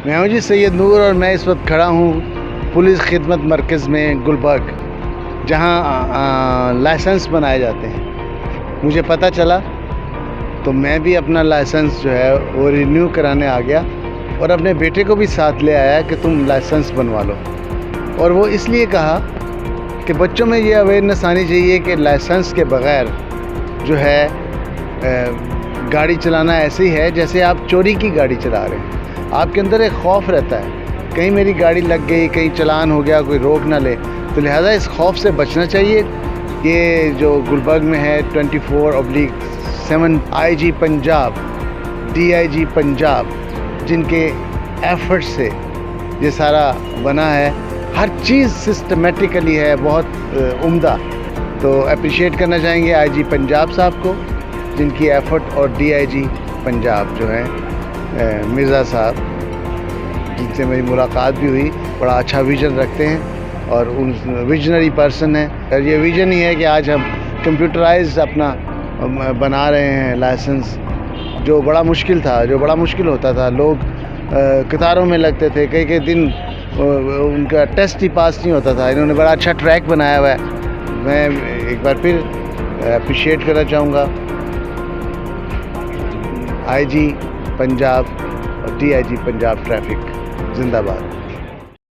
میں ہوں جی سید نور، اور میں اس وقت کھڑا ہوں پولیس خدمت مرکز میں گلبرگ، جہاں لائسنس بنائے جاتے ہیں۔ مجھے پتہ چلا تو میں بھی اپنا لائسنس جو ہے وہ رینیو کرانے آ گیا، اور اپنے بیٹے کو بھی ساتھ لے آیا کہ تم لائسنس بنوا لو۔ اور وہ اس لیے کہا کہ بچوں میں یہ اویئرنیس آنی چاہیے کہ لائسنس کے بغیر جو ہے گاڑی چلانا ایسے ہی ہے جیسے آپ چوری کی گاڑی چلا رہے ہیں۔ آپ کے اندر ایک خوف رہتا ہے، کہیں میری گاڑی لگ گئی، کہیں چلان ہو گیا، کوئی روک نہ لے، تو لہٰذا اس خوف سے بچنا چاہیے۔ یہ جو گلبرگ میں ہے 24/7 IG پنجاب، DIG پنجاب، جن کے ایفرٹ سے یہ سارا بنا ہے، ہر چیز سسٹمیٹیکلی ہے، بہت عمدہ۔ تو اپریشیٹ کرنا چاہیں گے IG پنجاب صاحب کو، جن کی ایفرٹ، اور DIG پنجاب جو ہیں مرزا صاحب، جن سے میری ملاقات بھی ہوئی، بڑا اچھا ویژن رکھتے ہیں اور ان ویژنری پرسن ہیں۔ اور یہ ویژن ہی ہے کہ آج ہم کمپیوٹرائز اپنا بنا رہے ہیں لائسنس، جو بڑا مشکل تھا، جو بڑا مشکل ہوتا تھا۔ لوگ قطاروں میں لگتے تھے، کئی دن ان کا ٹیسٹ ہی پاس نہیں ہوتا تھا۔ انہوں نے بڑا اچھا ٹریک بنایا ہوا ہے۔ میں ایک بار پھر اپریشیٹ کرنا چاہوں گا IG پنجاب اور DIG پنجاب ٹریفک۔ زندہ باد۔